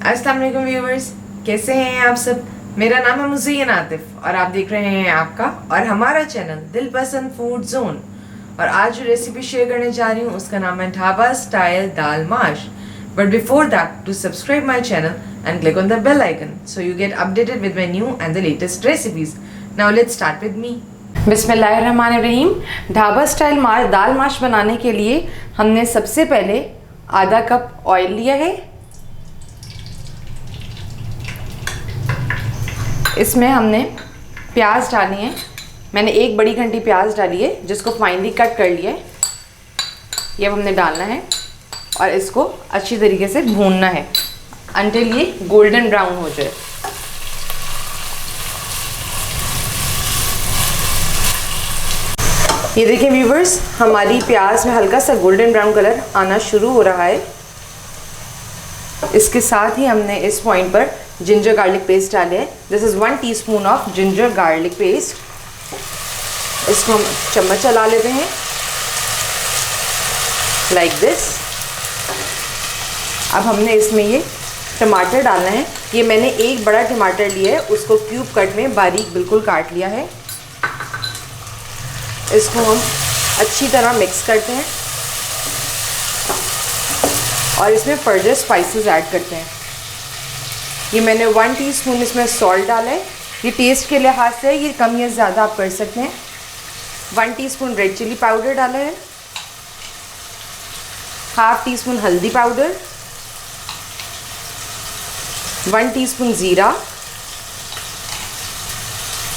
अस्सलाम वालेकुम व्यूअर्स, कैसे हैं आप सब। मेरा नाम है मुज़य्यन आतिफ और आप देख रहे हैं आपका और हमारा चैनल दिल पसंद फूड जोन। और आज जो रेसिपी शेयर करने जा रही हूँ उसका नाम है ढाबा स्टाइल दाल माश। But before that, to subscribe my channel and click on the bell icon so you get updated with my new and the latest recipes. Now let's start with me. बिस्मिल्लाहिर्रहमानिर्रहीम। ढाबा स्टाइल दाल माश बनाने के लिए हमने सबसे पहले आधा कप ऑयल लिया है। इसमें हमने प्याज डाली है। मैंने एक बड़ी घंटी प्याज डाली है जिसको फाइनली कट कर लिया है। ये अब हमने डालना है और इसको अच्छी तरीके से भूनना है अंटिल ये गोल्डन ब्राउन हो जाए। ये देखिए व्यूवर्स, हमारी प्याज में हल्का सा गोल्डन ब्राउन कलर आना शुरू हो रहा है। इसके साथ ही हमने इस पॉइंट पर जिंजर गार्लिक पेस्ट डाले है। This is 1 teaspoon of ginger garlic paste. इसको हम चम्मच चला लेते हैं लाइक दिस। अब हमने इसमें ये टमाटर डालना है। ये मैंने एक बड़ा टमाटर लिया है, उसको क्यूब कट में बारीक बिल्कुल काट लिया है। इसको हम अच्छी तरह मिक्स करते हैं और इसमें फर्दर स्पाइसेस ऐड करते हैं। ये मैंने 1 टीस्पून इसमें सॉल्ट डाला है। ये टेस्ट के लिहाज से ये कम या ज़्यादा आप कर सकते हैं। 1 टीस्पून रेड चिली पाउडर डाला है। हाफ टीस्पून हल्दी पाउडर, 1 टीस्पून ज़ीरा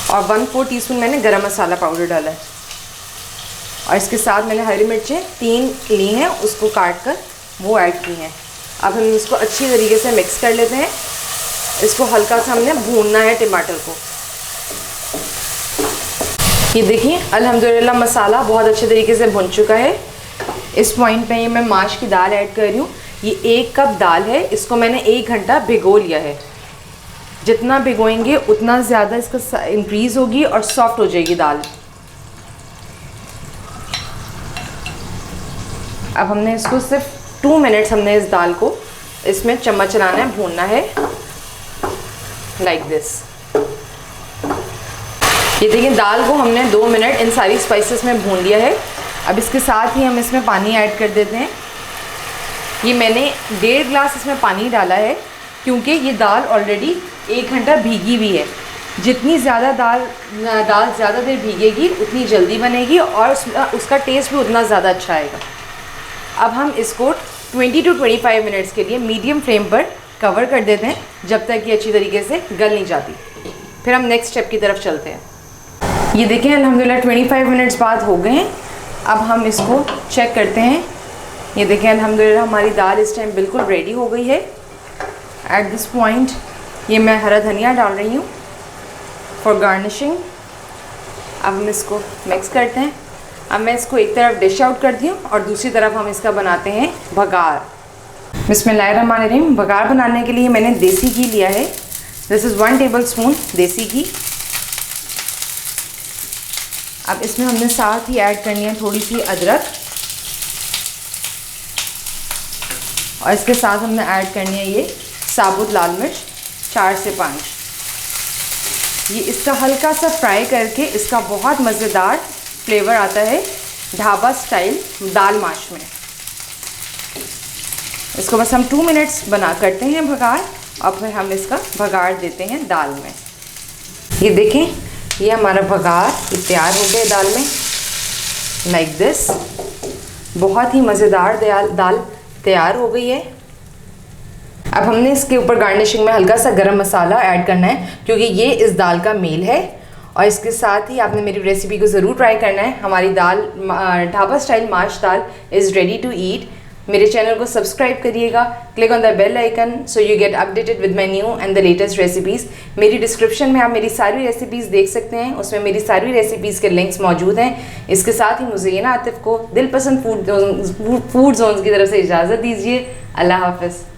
और 1/4 टीस्पून मैंने गरम मसाला पाउडर डाला है। और इसके साथ मैंने हरी मिर्चें 3 ली हैं, उसको काट कर वो ऐड की हैं। अब हम इसको अच्छी तरीके से मिक्स कर लेते हैं। इसको हल्का सा हमने भूनना है टमाटर को। ये देखिए अल्हम्दुलिल्लाह मसाला बहुत अच्छे तरीके से भुन चुका है। इस पॉइंट पे मैं माश की दाल ऐड कर रही हूँ। ये 1 कप दाल है, इसको मैंने 1 घंटा भिगो लिया है। जितना भिगोएंगे उतना ज़्यादा इसका इंक्रीज़ होगी और सॉफ्ट हो जाएगी दाल। अब हमने इसको सिर्फ 2 मिनट्स हमने इस दाल को इसमें चम्मच चलाना है, भूनना है लाइक दिस। ये देखिए दाल को हमने 2 मिनट इन सारी स्पाइसेस में भून लिया है। अब इसके साथ ही हम इसमें पानी ऐड कर देते हैं। ये मैंने 1.5 ग्लास इसमें पानी डाला है क्योंकि ये दाल ऑलरेडी 1 घंटा भीगी हुई है। जितनी ज़्यादा दाल ज़्यादा देर भीगेगी उतनी जल्दी बनेगी और उसका टेस्ट भी उतना ज़्यादा अच्छा आएगा। अब हम इसको 20 to 25 मिनट्स के लिए मीडियम फ्लेम पर कवर कर देते हैं जब तक ये अच्छी तरीके से गल नहीं जाती। फिर हम नेक्स्ट स्टेप की तरफ चलते हैं। ये देखें अल्हम्दुलिल्लाह 25 मिनट्स बाद हो गए हैं। अब हम इसको चेक करते हैं। ये देखें अल्हम्दुलिल्लाह हमारी दाल इस टाइम बिल्कुल रेडी हो गई है। एट दिस पॉइंट ये मैं हरा धनिया डाल रही हूँ फॉर गार्निशिंग। अब हम इसको मिक्स करते हैं। अब मैं इसको एक तरफ डिश आउट करती हूँ और दूसरी तरफ हम इसका बनाते हैं भगार। बिस्मिल्लाहिर्रहमानिर्रहीम। भगार बनाने के लिए मैंने देसी घी लिया है। दिस इज़ 1 टेबलस्पून देसी घी। अब इसमें हमने साथ ही ऐड करनी है थोड़ी सी अदरक और इसके साथ हमने ऐड करनी है ये साबुत लाल मिर्च 4 से 5। ये इसका हल्का सा फ्राई करके इसका बहुत मज़ेदार फ्लेवर आता है ढाबा स्टाइल दाल माश में। इसको बस हम 2 मिनट्स बना करते हैं भगार और फिर हम इसका भगार देते हैं दाल में। ये देखें ये हमारा भगार तैयार हो गया दाल में लाइक दिस। बहुत ही मज़ेदार दाल तैयार हो गई है। अब हमने इसके ऊपर गार्निशिंग में हल्का सा गरम मसाला ऐड करना है क्योंकि ये इस दाल का मेल है। और इसके साथ ही आपने मेरी रेसिपी को ज़रूर ट्राई करना है। हमारी दाल ढाबा स्टाइल माश दाल इज़ रेडी टू ईट। मेरे चैनल को सब्सक्राइब करिएगा, click on the bell icon so you get updated with my new and the latest recipes. मेरी डिस्क्रिप्शन में आप मेरी सारी रेसिपीज़ देख सकते हैं, उसमें मेरी सारी रेसिपीज़ के लिंक्स मौजूद हैं। इसके साथ ही मुझे आतिफ को दिल पसंद फूड जोन्स की तरफ से इजाज़त दीजिए। अल्लाह हाफ़िज़।